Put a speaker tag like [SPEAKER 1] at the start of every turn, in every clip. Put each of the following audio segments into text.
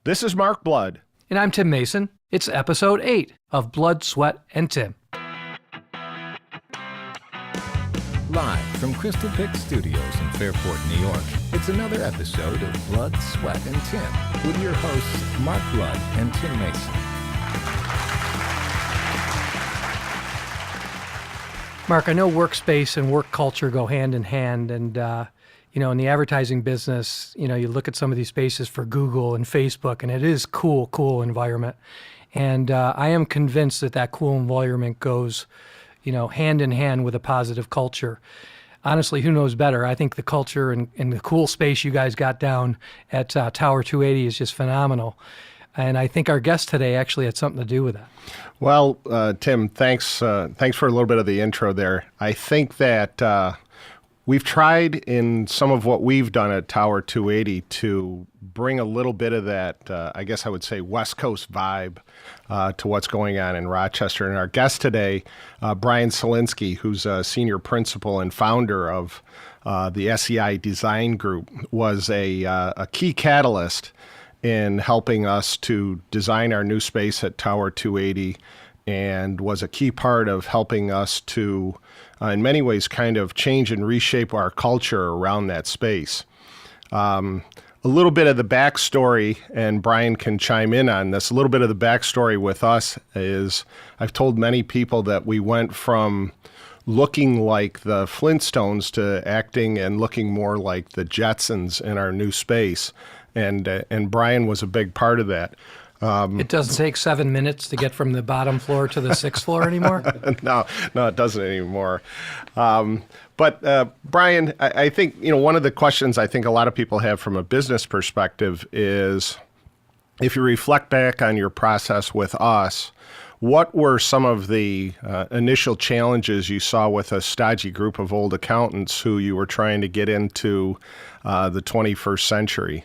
[SPEAKER 1] This is Mark Blood.
[SPEAKER 2] And I'm Tim Mason. It's episode 8 of Blood, Sweat, and Tim.
[SPEAKER 3] Live from Crystal Pick Studios in Fairport, New York, it's another episode of Blood, Sweat, and Tim with your hosts, Mark Blood and Tim Mason.
[SPEAKER 2] Mark, I know workspace and work culture go hand in hand, and in the advertising business, you look at some of these spaces for Google and Facebook, and it is cool environment. And I am convinced that cool environment goes, hand in hand with a positive culture. Honestly, who knows better? I think the culture and the cool space you guys got down at Tower 280 is just phenomenal. And I think our guest today actually had something to do with that.
[SPEAKER 1] Well, Tim, thanks for a little bit of the intro there. I think that we've tried in some of what we've done at Tower 280 to bring a little bit of that, I guess I would say, West Coast vibe to what's going on in Rochester. And our guest today, Brian Cieslinski, who's a senior principal and founder of the SEI Design Group, was a key catalyst in helping us to design our new space at Tower 280, and was a key part of helping us to, in many ways, kind of change and reshape our culture around that space. A little bit of the backstory, and Brian can chime in on this, a little bit of the backstory with us is I've told many people that we went from looking like the Flintstones to acting and looking more like the Jetsons in our new space. And Brian was a big part of that.
[SPEAKER 2] It doesn't take 7 minutes to get from the bottom floor to the 6th floor anymore?
[SPEAKER 1] No, it doesn't anymore. But Brian, I think, one of the questions I think a lot of people have from a business perspective is, if you reflect back on your process with us, what were some of the initial challenges you saw with a stodgy group of old accountants who you were trying to get into the 21st century?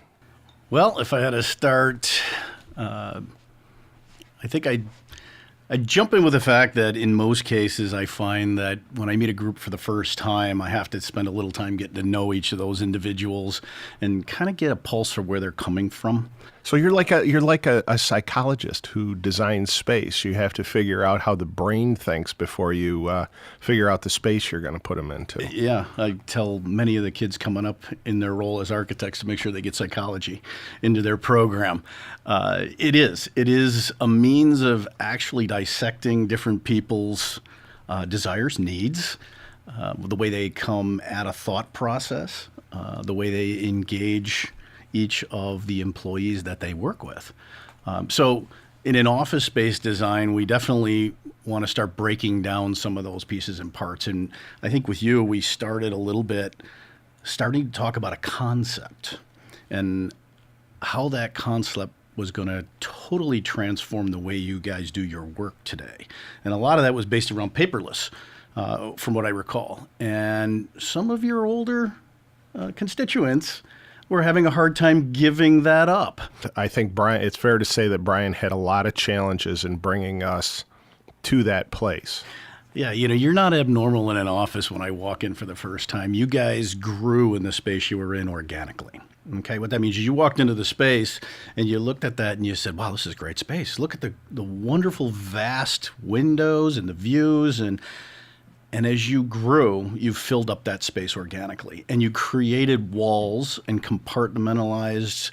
[SPEAKER 4] Well, if I had to start, I think I'd jump in with the fact that in most cases I find that when I meet a group for the first time, I have to spend a little time getting to know each of those individuals and kind of get a pulse for where they're coming from.
[SPEAKER 1] So you're like a psychologist who designs space. You have to figure out how the brain thinks before you figure out the space you're going to put them into.
[SPEAKER 4] Yeah, I tell many of the kids coming up in their role as architects to make sure they get psychology into their program. It is a means of actually dissecting different people's desires, needs, the way they come at a thought process, the way they engage each of the employees that they work with. So in an office space design, we definitely want to start breaking down some of those pieces and parts. And I think with you, we started a little bit starting to talk about a concept and how that concept was going to totally transform the way you guys do your work today. And a lot of that was based around paperless, from what I recall. And some of your older constituents we're having a hard time giving that up.
[SPEAKER 1] I think, Brian, it's fair to say that Brian had a lot of challenges in bringing us to that place.
[SPEAKER 4] Yeah, you're not abnormal in an office when I walk in for the first time. You guys grew in the space you were in organically. Okay, what that means is you walked into the space and you looked at that and you said, wow, this is great space. Look at the wonderful, vast windows and the views. And as you grew, you filled up that space organically, and you created walls and compartmentalized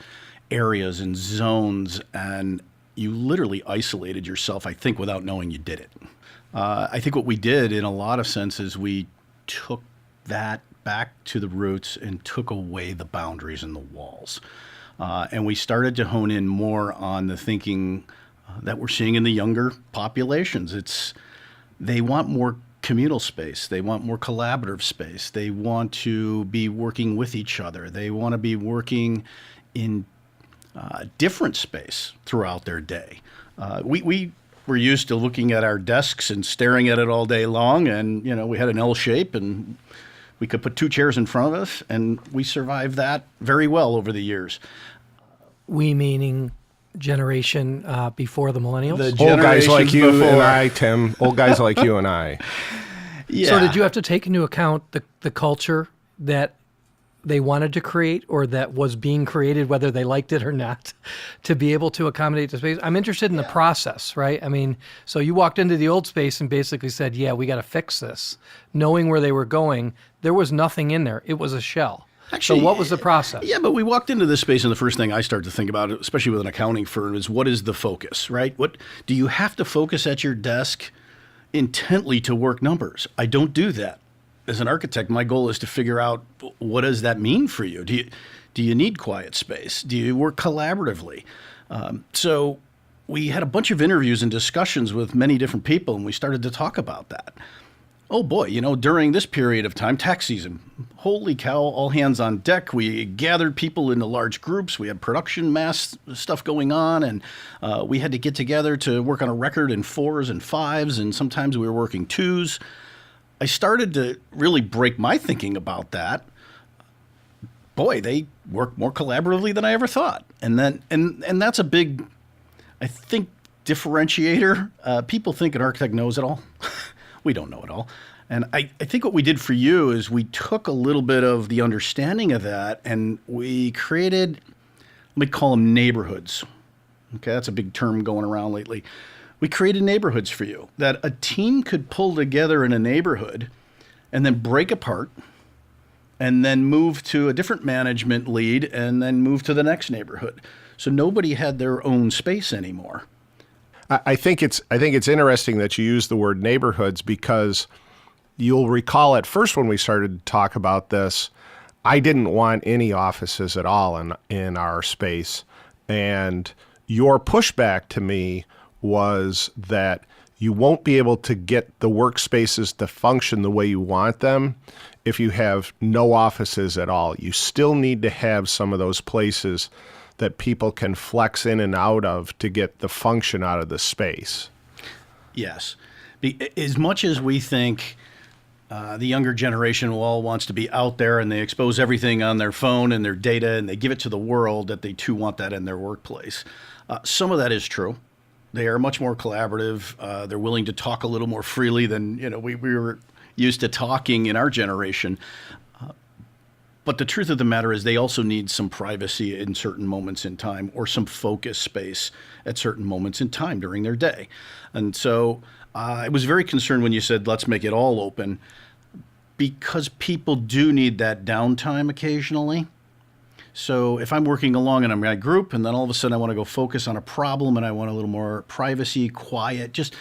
[SPEAKER 4] areas and zones, and you literally isolated yourself, I think, without knowing you did it. I think what we did in a lot of senses, we took that back to the roots and took away the boundaries and the walls. And we started to hone in more on the thinking that we're seeing in the younger populations. They want more communal space. They want more collaborative space. They want to be working with each other. They want to be working in different space throughout their day. We were used to looking at our desks and staring at it all day long, and we had an L shape, and we could put 2 chairs in front of us, and we survived that very well over the years.
[SPEAKER 2] We meaning generation before the millennials?
[SPEAKER 1] Old guys like you and I, Tim. Old guys like you and I.
[SPEAKER 4] Yeah.
[SPEAKER 2] So did you have to take into account the culture that they wanted to create or that was being created, whether they liked it or not, to be able to accommodate the space? I'm interested in the process, right? I mean, so you walked into the old space and basically said, yeah, we got to fix this. Knowing where they were going, there was nothing in there. It was a shell.
[SPEAKER 4] Actually,
[SPEAKER 2] so what was the process?
[SPEAKER 4] Yeah, but we walked into this space, and the first thing I start to think about, especially with an accounting firm, is what is the focus, right? What do you have to focus at your desk intently to work numbers? I don't do that. As an architect, my goal is to figure out what does that mean for you. Do you need quiet space? Do you work collaboratively? So we had a bunch of interviews and discussions with many different people, and we started to talk about that. Oh boy, during this period of time, tax season, holy cow, all hands on deck. We gathered people into large groups. We had production mass stuff going on, and we had to get together to work on a record in 4s and 5s, and sometimes we were working 2s. I started to really break my thinking about that. Boy, they work more collaboratively than I ever thought. And that's a big, I think, differentiator. People think an architect knows it all. We don't know it all. And I think what we did for you is we took a little bit of the understanding of that and we created, let me call them neighborhoods. Okay, that's a big term going around lately. We created neighborhoods for you that a team could pull together in a neighborhood and then break apart and then move to a different management lead and then move to the next neighborhood. So nobody had their own space anymore.
[SPEAKER 1] I think it's interesting that you use the word neighborhoods because you'll recall at first when we started to talk about this, I didn't want any offices at all in our space. And your pushback to me was that you won't be able to get the workspaces to function the way you want them if you have no offices at all. You still need to have some of those places that people can flex in and out of to get the function out of the space.
[SPEAKER 4] Yes. As much as we think the younger generation all wants to be out there and they expose everything on their phone and their data and they give it to the world, that they too want that in their workplace. Some of that is true. They are much more collaborative. They're willing to talk a little more freely than we were used to talking in our generation. But the truth of the matter is they also need some privacy in certain moments in time or some focus space at certain moments in time during their day. And so I was very concerned when you said, let's make it all open, because people do need that downtime occasionally. So if I'm working along and I'm in a group and then all of a sudden I want to go focus on a problem and I want a little more privacy, quiet, just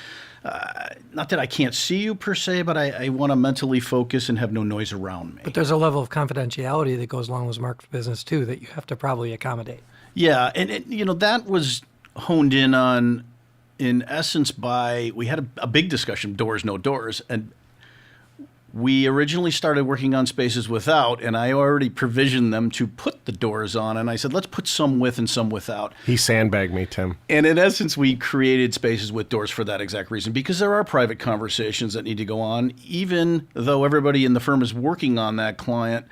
[SPEAKER 4] not that I can't see you per se, but I want to mentally focus and have no noise around me.
[SPEAKER 2] But there's a level of confidentiality that goes along with Mark's business too that you have to probably accommodate.
[SPEAKER 4] Yeah, and that was honed in on, in essence, by, we had a big discussion, doors, no doors, and we originally started working on spaces without, and I already provisioned them to put the doors on, and I said, let's put some with and some without.
[SPEAKER 1] He sandbagged me, Tim.
[SPEAKER 4] And in essence, we created spaces with doors for that exact reason, because there are private conversations that need to go on, even though everybody in the firm is working on that client.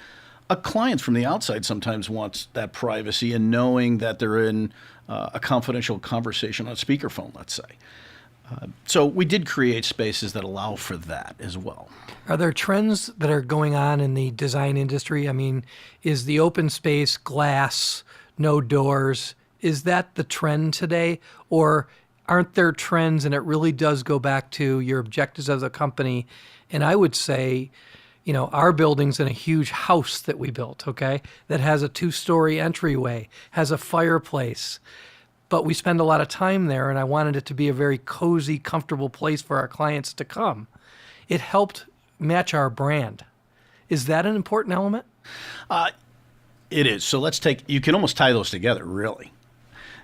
[SPEAKER 4] A client from the outside sometimes wants that privacy and knowing that they're in a confidential conversation on speakerphone, let's say. So we did create spaces that allow for that as well.
[SPEAKER 2] Are there trends that are going on in the design industry? I mean, is the open space, glass, no doors, is that the trend today? Or aren't there trends and it really does go back to your objectives as a company? And I would say, our building's in a huge house that we built, okay, that has a 2-story entryway, has a fireplace. But we spend a lot of time there, and I wanted it to be a very cozy, comfortable place for our clients to come. It helped match our brand. Is that an important element?
[SPEAKER 4] It is. So you can almost tie those together, really.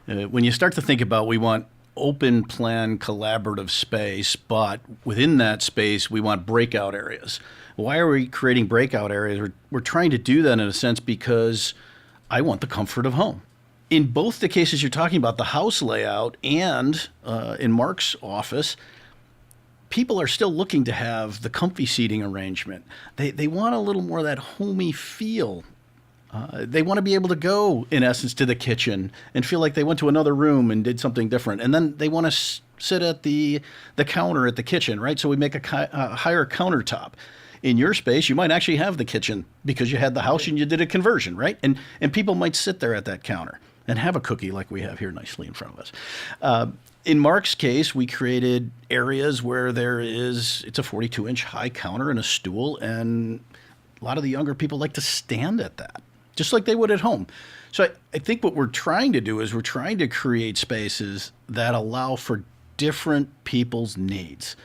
[SPEAKER 4] When you start to think about, we want open plan collaborative space, but within that space, we want breakout areas. Why are we creating breakout areas? We're trying to do that in a sense because I want the comfort of home. In both the cases you're talking about, the house layout and in Mark's office, people are still looking to have the comfy seating arrangement. They want a little more of that homey feel. They want to be able to go, in essence, to the kitchen and feel like they went to another room and did something different. And then they want to sit at the counter at the kitchen, right? So we make a higher countertop. In your space, you might actually have the kitchen because you had the house and you did a conversion, right? And people might sit there at that counter and have a cookie like we have here nicely in front of us. In Mark's case, we created areas where it's a 42-inch high counter and a stool, and a lot of the younger people like to stand at that, just like they would at home. So I think what we're trying to do is we're trying to create spaces that allow for different people's needs.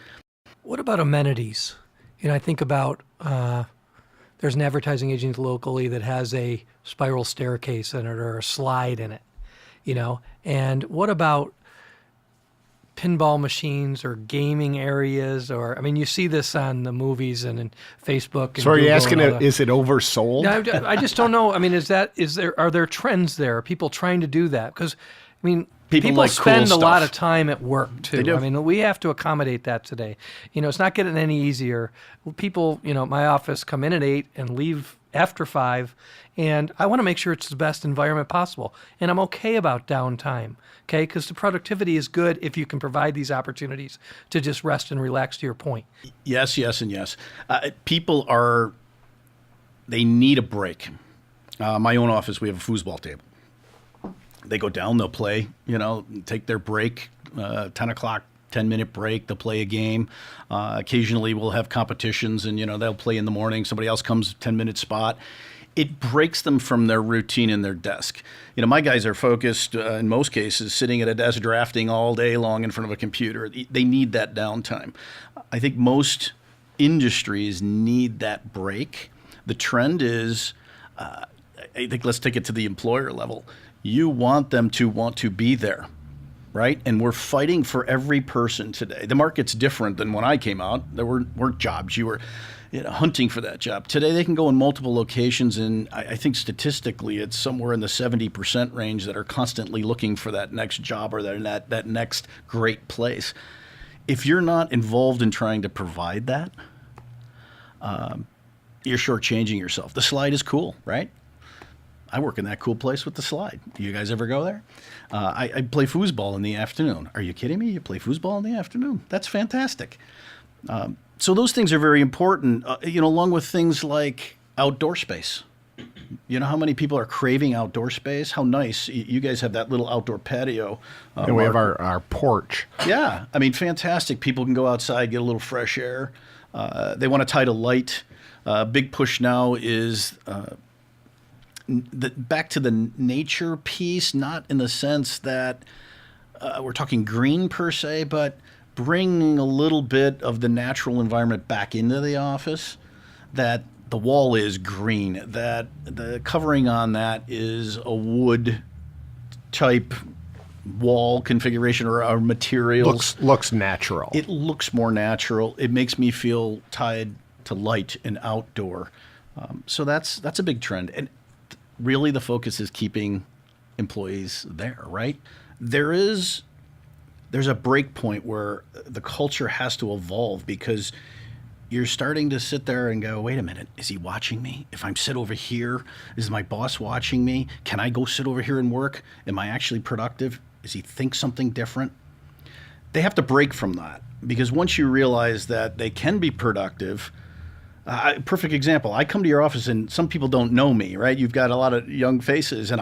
[SPEAKER 2] What about amenities? I think about there's an advertising agency locally that has a spiral staircase in it or a slide in it, and what about pinball machines or gaming areas? Or, I mean, you see this on the movies and in Facebook. And
[SPEAKER 1] so are you
[SPEAKER 2] Google
[SPEAKER 1] asking,
[SPEAKER 2] and all that.
[SPEAKER 1] is it oversold?
[SPEAKER 2] No, I just don't know. I mean, are there trends there? Are people trying to do that? Because, I mean, people
[SPEAKER 4] like
[SPEAKER 2] spend
[SPEAKER 4] cool
[SPEAKER 2] a lot
[SPEAKER 4] stuff.
[SPEAKER 2] of time at work too.
[SPEAKER 4] They do.
[SPEAKER 2] I mean, we have to accommodate that today. It's not getting any easier. People, at my office come in at 8 and leave after 5, and I want to make sure it's the best environment possible. And I'm okay about downtime, okay? Because the productivity is good if you can provide these opportunities to just rest and relax, to your point.
[SPEAKER 4] Yes, yes, and yes. People they need a break. My own office, we have a foosball table. They go down, they'll play, take their break, 10 o'clock, 10-minute break, they'll play a game. Occasionally we'll have competitions and, they'll play in the morning. Somebody else comes, 10-minute spot. It breaks them from their routine in their desk. My guys are focused, in most cases, sitting at a desk drafting all day long in front of a computer. They need that downtime. I think most industries need that break. The trend is, I think let's take it to the employer level. You want them to want to be there, right? And we're fighting for every person today. The market's different than when I came out. There weren't jobs. You were hunting for that job. Today they can go in multiple locations, and I think statistically it's somewhere in the 70% range that are constantly looking for that next job or that next great place. If you're not involved in trying to provide that, you're shortchanging yourself. The slide is cool, right? I work in that cool place with the slide. You guys ever go there? I play foosball in the afternoon. Are you kidding me? You play foosball in the afternoon? That's fantastic. So those things are very important, along with things like outdoor space. You know how many people are craving outdoor space? How nice. You guys have that little outdoor patio.
[SPEAKER 1] And we have our porch.
[SPEAKER 4] Yeah. I mean, fantastic. People can go outside, get a little fresh air. They want to tie to light. Big push now is back to the nature piece, not in the sense that we're talking green per se, but bringing a little bit of the natural environment back into the office, that the wall is green, that the covering on that is a wood type wall configuration or materials.
[SPEAKER 1] Looks natural.
[SPEAKER 4] It looks more natural. It makes me feel tied to light and outdoor. So that's a big trend. And really the focus is keeping employees there, right? There's a break point where the culture has to evolve, because you're starting to sit there and go, wait a minute, is he watching me? If I'm sit over here, is my boss watching me? Can I go sit over here and work? Am I actually productive? Does he think something different? They have to break from that, because once you realize that they can be productive, perfect example, I come to your office and some people don't know me, right? You've got a lot of young faces, and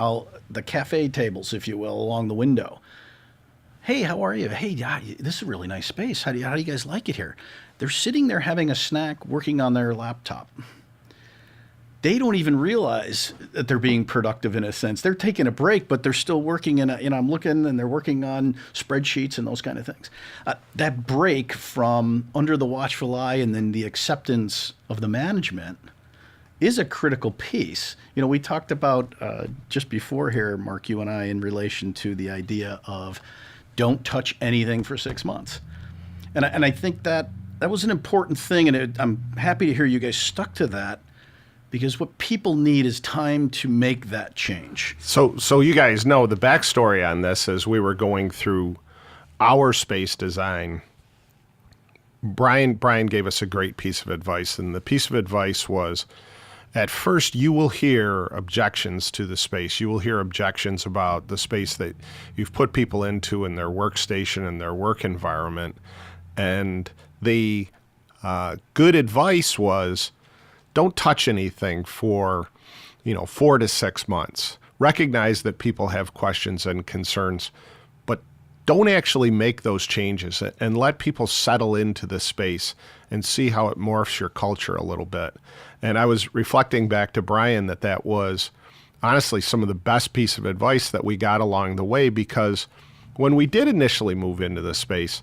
[SPEAKER 4] the cafe tables, if you will, along the window. Hey, how are you? Hey, this is a really nice space. How do you guys like it here? They're sitting there having a snack, working on their laptop. They don't even realize that they're being productive in a sense. They're taking a break, but they're still working I'm looking, and they're working on spreadsheets and those kind of things. That break from under the watchful eye and then the acceptance of the management is a critical piece. We talked about just before here, Mark, you and I, in relation to the idea of don't touch anything for 6 months. And I think that was an important thing, and I'm happy to hear you guys stuck to that, because what people need is time to make that change.
[SPEAKER 1] So you guys know the backstory on this. As we were going through our space design, Brian gave us a great piece of advice, and the piece of advice was, at first, you will hear objections to the space. You will hear objections about the space that you've put people into in their workstation and their work environment. And the Good advice was don't touch anything for, 4 to 6 months. Recognize that people have questions and concerns, but don't actually make those changes and let people settle into the space and see how it morphs your culture a little bit. And I was reflecting back to Brian that was honestly some of the best piece of advice that we got along the way, because when we did initially move into the space,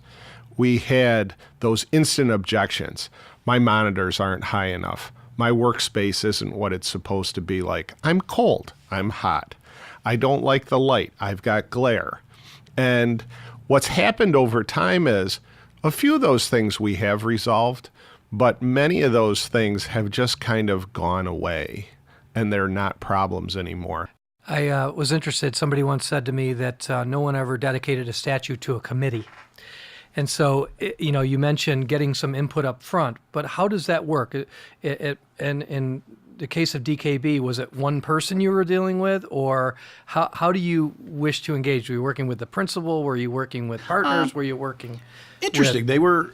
[SPEAKER 1] we had those instant objections. My monitors aren't high enough. My workspace isn't what it's supposed to be like. I'm cold. I'm hot. I don't like the light. I've got glare. And what's happened over time is a few of those things we have resolved, but many of those things have just kind of gone away, and they're not problems anymore.
[SPEAKER 2] I was interested. Somebody once said to me that no one ever dedicated a statue to a committee. And so, you mentioned getting some input up front, but how does that work? And in the case of DKB, was it one person you were dealing with, or how do you wish to engage? Were you working with the principal? Were you working with partners? Were you working?
[SPEAKER 4] Interesting. They were,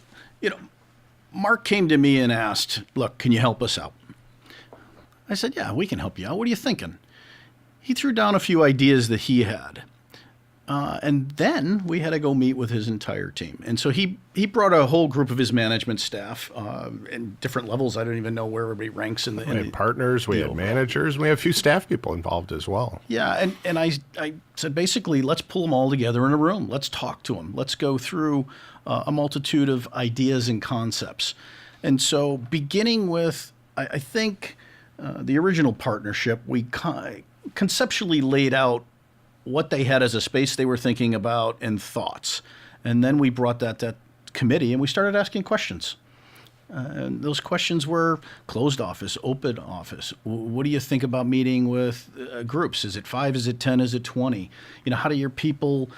[SPEAKER 4] Mark came to me and asked, look, can you help us out? I said, yeah, we can help you out. What are you thinking? He threw down a few ideas that he had. And then we had to go meet with his entire team. And so he brought a whole group of his management staff in different levels. I don't even know where everybody ranks in the...
[SPEAKER 1] We had partners, we had managers, we had a few staff people involved as well.
[SPEAKER 4] Yeah, and I said, basically, let's pull them all together in a room. Let's talk to them. Let's go through a multitude of ideas and concepts. And so beginning with, I think, the original partnership, we conceptually laid out what they had as a space they were thinking about and thoughts. And then we brought that committee and we started asking questions. And those questions were closed office, open office. What do you think about meeting with groups? Is it 5? Is it 10? Is it 20? How do your people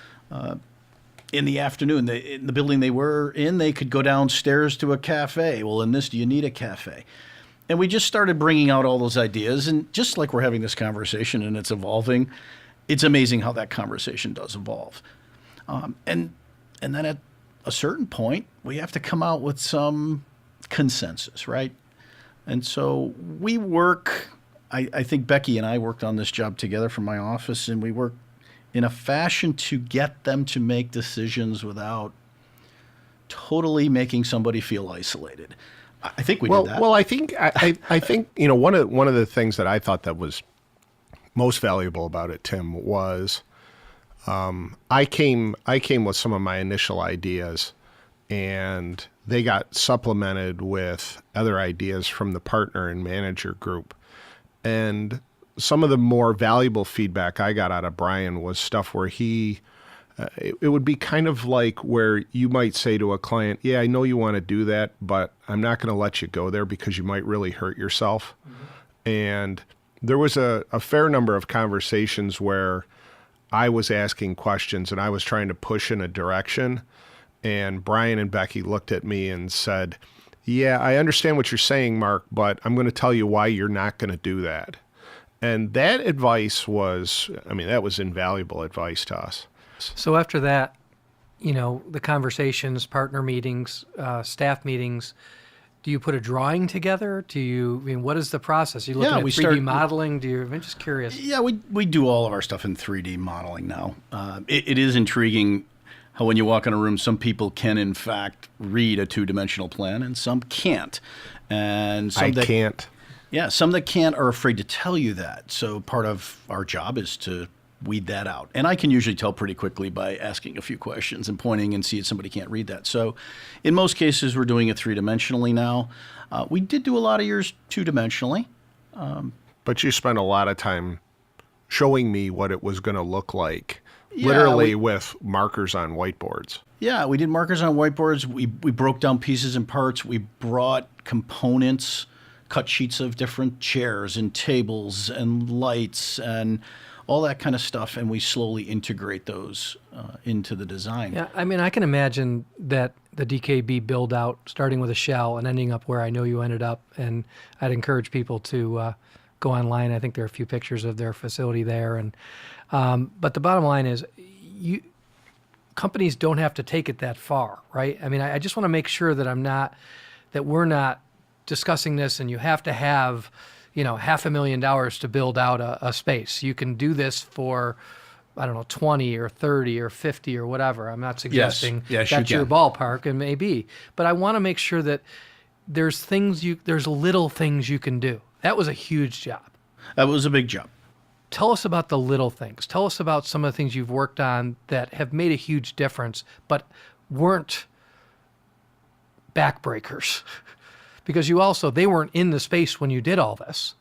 [SPEAKER 4] in the afternoon, in the building they were in, they could go downstairs to a cafe. Well, in this, do you need a cafe? And we just started bringing out all those ideas. And just like we're having this conversation and it's evolving, it's amazing how that conversation does evolve. And then at a certain point, we have to come out with some consensus, right? And so we work, I think Becky and I worked on this job together from my office, and we work in a fashion to get them to make decisions without totally making somebody feel isolated. I think we did that.
[SPEAKER 1] Well, I think one of the things that I thought that was most valuable about it, Tim, was I came with some of my initial ideas, and they got supplemented with other ideas from the partner and manager group. And some of the more valuable feedback I got out of Brian was stuff where it would be kind of like where you might say to a client, yeah, I know you want to do that, but I'm not going to let you go there because you might really hurt yourself. Mm-hmm. And there was a fair number of conversations where I was asking questions and I was trying to push in a direction. And Brian and Becky looked at me and said, yeah, I understand what you're saying, Mark, but I'm going to tell you why you're not going to do that. And that advice was invaluable advice to us.
[SPEAKER 2] So after that, the conversations, partner meetings, staff meetings, do you put a drawing together? What is the process? You looking at 3D modeling? I'm just curious.
[SPEAKER 4] Yeah, we do all of our stuff in 3D modeling now. It is intriguing how when you walk in a room, some people can in fact read a 2-dimensional plan and some can't. And some
[SPEAKER 1] can't.
[SPEAKER 4] Yeah, some that can't are afraid to tell you that. So part of our job is to weed that out. And I can usually tell pretty quickly by asking a few questions and pointing and see if somebody can't read that. So in most cases, we're doing it 3-dimensionally now. We did do a lot of yours 2-dimensionally.
[SPEAKER 1] But you spent a lot of time showing me what it was going to look like, literally with markers on whiteboards.
[SPEAKER 4] Yeah, we did markers on whiteboards. We broke down pieces and parts. We brought components, cut sheets of different chairs and tables and lights and all that kind of stuff, and we slowly integrate those into the design.
[SPEAKER 2] Yeah, I can imagine that the DKB build out, starting with a shell and ending up where I know you ended up, and I'd encourage people to go online. I think there are a few pictures of their facility there, and but the bottom line is, companies don't have to take it that far, right? I just want to make sure that I'm not that we're not discussing this and you have to have, $500,000 to build out a space. You can do this for, I don't know, 20 or 30 or 50 or whatever. I'm not suggesting
[SPEAKER 4] Yes,
[SPEAKER 2] that's
[SPEAKER 4] you
[SPEAKER 2] your
[SPEAKER 4] can.
[SPEAKER 2] ballpark, and maybe, but I want to make sure that there's little things you can do. That was a huge job.
[SPEAKER 4] That was a big job.
[SPEAKER 2] Tell us about the little things. Tell us about some of the things you've worked on that have made a huge difference, but weren't backbreakers. Because they weren't in the space when you did all this.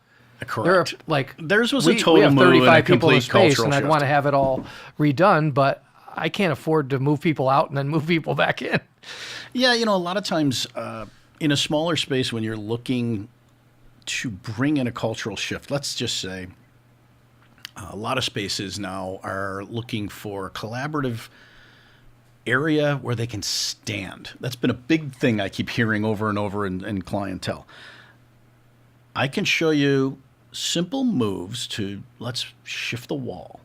[SPEAKER 4] Correct. Theirs was a
[SPEAKER 2] we
[SPEAKER 4] total
[SPEAKER 2] have
[SPEAKER 4] move and a
[SPEAKER 2] 35 people in
[SPEAKER 4] complete
[SPEAKER 2] space,
[SPEAKER 4] cultural
[SPEAKER 2] and I'd
[SPEAKER 4] shift.
[SPEAKER 2] want to have it all redone, but I can't afford to move people out and then move people back in.
[SPEAKER 4] Yeah, a lot of times in a smaller space when you're looking to bring in a cultural shift, let's just say a lot of spaces now are looking for a collaborative area where they can stand. That's been a big thing I keep hearing over and over in clientele. I can show you simple moves to let's shift the wall.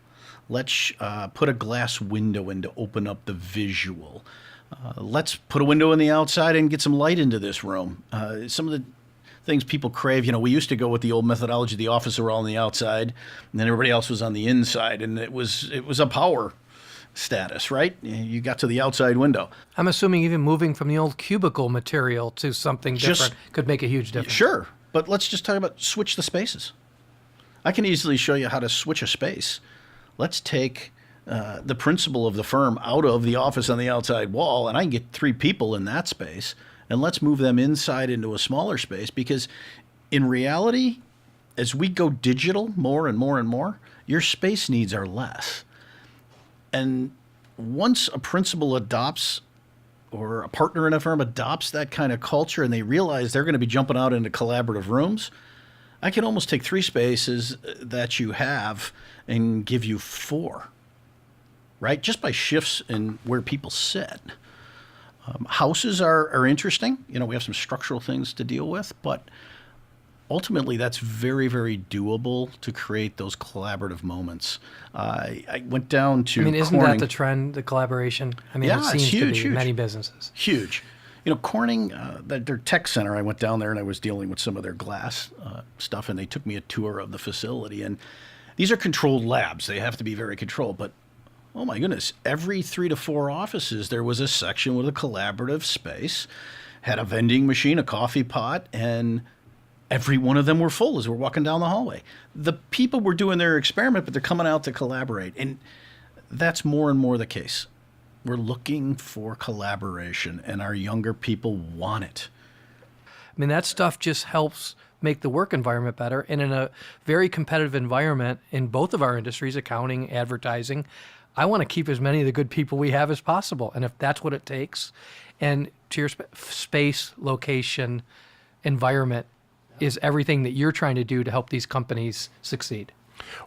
[SPEAKER 4] Let's put a glass window in to open up the visual. Let's put a window on the outside and get some light into this room. Some of the things people crave, we used to go with the old methodology. The office were all on the outside, and then everybody else was on the inside, and it was a power status, right? You got to the outside window.
[SPEAKER 2] I'm assuming even moving from the old cubicle material to something different could make a huge difference.
[SPEAKER 4] Sure, but let's just talk about switch the spaces. I can easily show you how to switch a space. Let's take the principal of the firm out of the office on the outside wall, and I can get 3 people in that space, and let's move them inside into a smaller space, because in reality, as we go digital more and more and more, your space needs are less. And once a principal adopts or a partner in a firm adopts that kind of culture and they realize they're going to be jumping out into collaborative rooms, I can almost take 3 spaces that you have and give you 4, right? Just by shifts in where people sit. Houses are interesting. We have some structural things to deal with, but ultimately, that's very, very doable to create those collaborative moments. I went down to
[SPEAKER 2] isn't
[SPEAKER 4] Corning.
[SPEAKER 2] that the trend, the collaboration?
[SPEAKER 4] Yeah,
[SPEAKER 2] it
[SPEAKER 4] it's
[SPEAKER 2] seems
[SPEAKER 4] huge,
[SPEAKER 2] to be in
[SPEAKER 4] huge.
[SPEAKER 2] many businesses.
[SPEAKER 4] Huge. Corning, their tech center, I went down there and I was dealing with some of their glass stuff, and they took me a tour of the facility. And these are controlled labs. They have to be very controlled. But, oh my goodness, every 3 to 4 offices, there was a section with a collaborative space, had a vending machine, a coffee pot, and every one of them were full as we're walking down the hallway. The people were doing their experiment, but they're coming out to collaborate. And that's more and more the case. We're looking for collaboration, and our younger people want it.
[SPEAKER 2] That stuff just helps make the work environment better. And in a very competitive environment in both of our industries, accounting, advertising, I want to keep as many of the good people we have as possible. And if that's what it takes, and to your space, location, environment is everything that you're trying to do to help these companies succeed.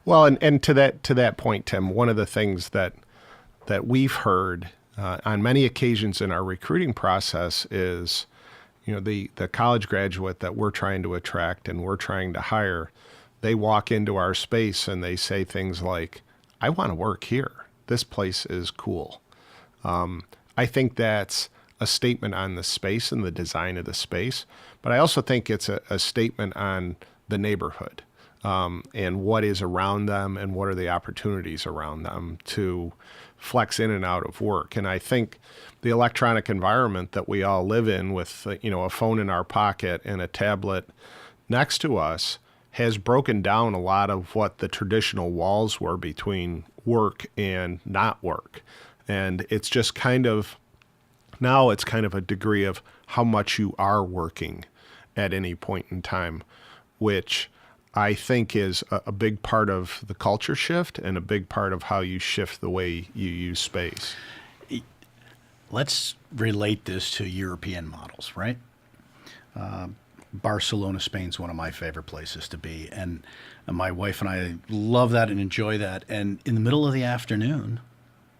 [SPEAKER 1] Well, and to that point, Tim, one of the things that we've heard on many occasions in our recruiting process is, the college graduate that we're trying to attract and we're trying to hire, they walk into our space and they say things like, "I want to work here. This place is cool." I think that's a statement on the space and the design of the space, but I also think it's a statement on the neighborhood and what is around them and what are the opportunities around them to flex in and out of work. And I think the electronic environment that we all live in with a phone in our pocket and a tablet next to us has broken down a lot of what the traditional walls were between work and not work. And it's just now it's kind of a degree of how much you are working at any point in time, which I think is a big part of the culture shift and a big part of how you shift the way you use space.
[SPEAKER 4] Let's relate this to European models, right? Barcelona, Spain's one of my favorite places to be. And my wife and I love that and enjoy that. And in the middle of the afternoon,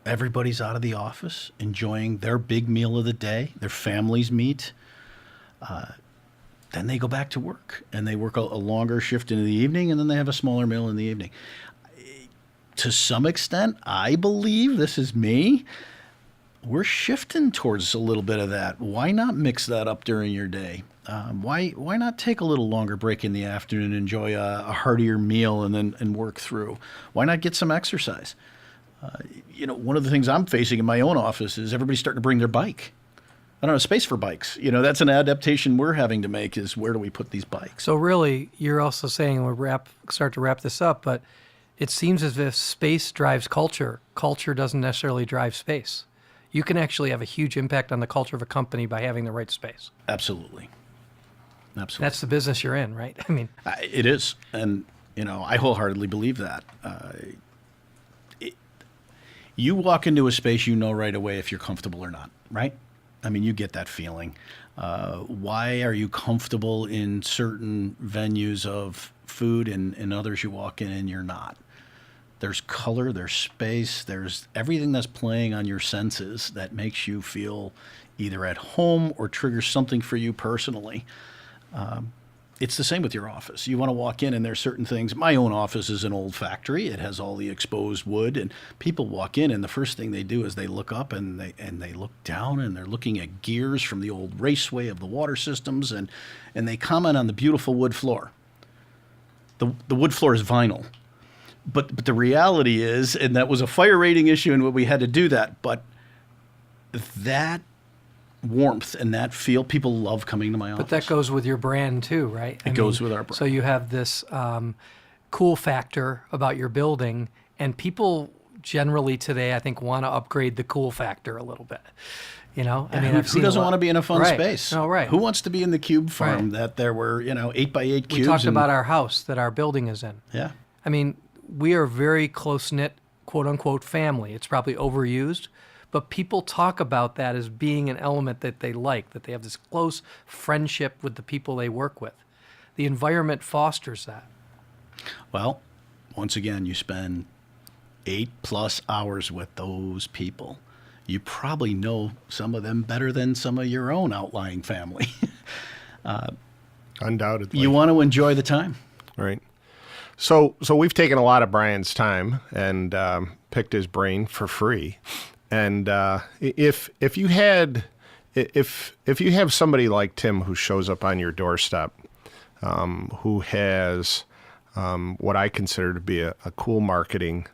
[SPEAKER 4] everybody's out of the office enjoying their big meal of the day. Their families meet. Then they go back to work, and they work a longer shift into the evening, and then they have a smaller meal in the evening. To some extent, I believe, this is me, we're shifting towards a little bit of that. Why not mix that up during your day? Why not take a little longer break in the afternoon, enjoy a heartier meal, and work through? Why not get some exercise? One of the things I'm facing in my own office is everybody's starting to bring their bike. I don't have space for bikes. That's an adaptation we're having to make, is where do we put these bikes?
[SPEAKER 2] So really, you're also saying, start to wrap this up, but it seems as if space drives culture. Culture doesn't necessarily drive space. You can actually have a huge impact on the culture of a company by having the right space.
[SPEAKER 4] Absolutely.
[SPEAKER 2] That's the business you're in, right? I mean,
[SPEAKER 4] it is. And, I wholeheartedly believe that. You walk into a space, right away if you're comfortable or not, right? I mean, you get that feeling. Why are you comfortable in certain venues of food and others you walk in and you're not? There's color, there's space, there's everything that's playing on your senses that makes you feel either at home or triggers something for you personally. It's the same with your office. You want to walk in and there's certain things. My own office is an old factory. It has all the exposed wood, and people walk in and the first thing they do is they look up and they look down and they're looking at gears from the old raceway of the water systems, and they comment on the beautiful wood floor. The wood floor is vinyl. But the reality is, and that was a fire rating issue and we had to do that, but that warmth and that feel, people love coming to my office.
[SPEAKER 2] but that goes with your brand too, right?
[SPEAKER 4] It goes with our brand.
[SPEAKER 2] So you have this cool factor about your building, and people generally today, I think, want to upgrade the cool factor a little bit.
[SPEAKER 4] Who doesn't want to be in a fun
[SPEAKER 2] Right.
[SPEAKER 4] space?
[SPEAKER 2] No, right.
[SPEAKER 4] Who wants to be in the cube farm
[SPEAKER 2] Right.
[SPEAKER 4] that there were 8x8 cubes?
[SPEAKER 2] We talked about our house that our building is in.
[SPEAKER 4] Yeah.
[SPEAKER 2] I mean, we are a very close-knit, quote-unquote, family. It's probably overused, but people talk about that as being an element that they like, that they have this close friendship with the people they work with. The environment fosters that.
[SPEAKER 4] Well, once again, you spend 8+ hours with those people. You probably know some of them better than some of your own outlying family.
[SPEAKER 1] Undoubtedly.
[SPEAKER 4] You want to enjoy the time.
[SPEAKER 1] Right. So we've taken a lot of Brian's time and picked his brain for free. And if you have somebody like Tim who shows up on your doorstep, who has what I consider to be a cool marketing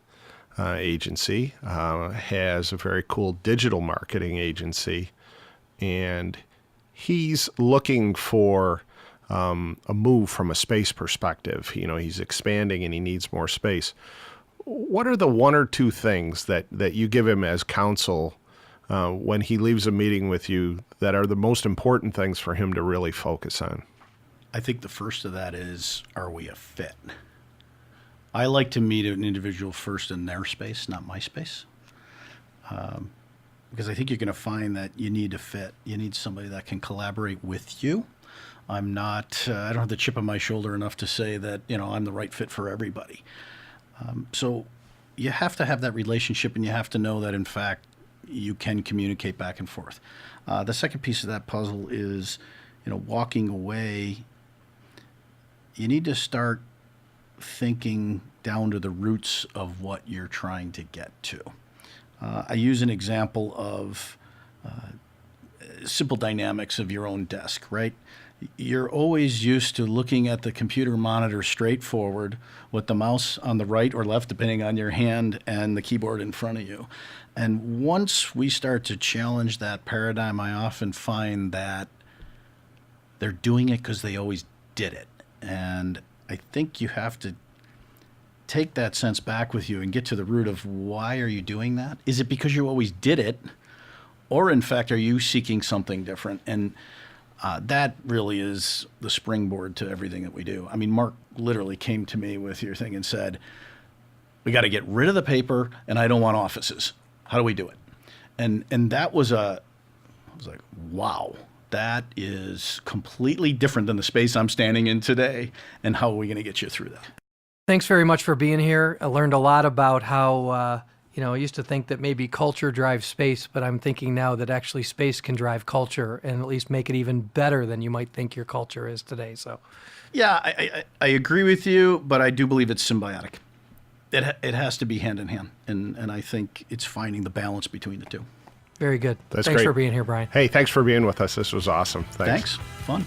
[SPEAKER 1] agency, has a very cool digital marketing agency, and he's looking for a move from a space perspective. He's expanding and he needs more space. What are the one or two things that you give him as counsel when he leaves a meeting with you that are the most important things for him to really focus on?
[SPEAKER 4] I think the first of that is, are we a fit? I like to meet an individual first in their space, not my space. Because I think you're going to find that you need a fit. You need somebody that can collaborate with you. I don't have the chip on my shoulder enough to say that, I'm the right fit for everybody. So you have to have that relationship, and you have to know that, in fact, you can communicate back and forth. The second piece of that puzzle is, walking away, you need to start thinking down to the roots of what you're trying to get to. I use an example of simple dynamics of your own desk, right? You're always used to looking at the computer monitor straight forward with the mouse on the right or left, depending on your hand, and the keyboard in front of you. And once we start to challenge that paradigm, I often find that they're doing it because they always did it. And I think you have to take that sense back with you and get to the root of, why are you doing that? Is it because you always did it? Or in fact, are you seeking something different? And that really is the springboard to everything that we do. I mean, Mark literally came to me with your thing and said, we got to get rid of the paper, and I don't want offices. How do we do it? And that was I was like, wow, that is completely different than the space I'm standing in today. And how are we going to get you through that?
[SPEAKER 2] Thanks very much for being here. I learned a lot about how, I used to think that maybe culture drives space, but I'm thinking now that actually space can drive culture and at least make it even better than you might think your culture is today. So,
[SPEAKER 4] yeah, I agree with you, but I do believe it's symbiotic. It has to be hand in hand, and I think it's finding the balance between the two.
[SPEAKER 2] Very good.
[SPEAKER 1] That's
[SPEAKER 2] Thanks
[SPEAKER 1] great.
[SPEAKER 2] for being here, Brian.
[SPEAKER 1] Hey, thanks for being with us. This was awesome.
[SPEAKER 4] Thanks. Fun.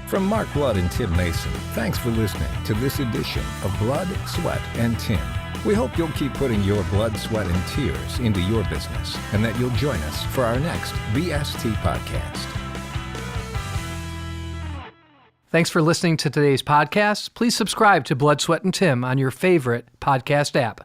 [SPEAKER 3] From Mark Blood and Tim Mason, thanks for listening to this edition of Blood, Sweat, and Tim. We hope you'll keep putting your blood, sweat, and tears into your business, and that you'll join us for our next BST podcast.
[SPEAKER 2] Thanks for listening to today's podcast. Please subscribe to Blood, Sweat, and Tim on your favorite podcast app.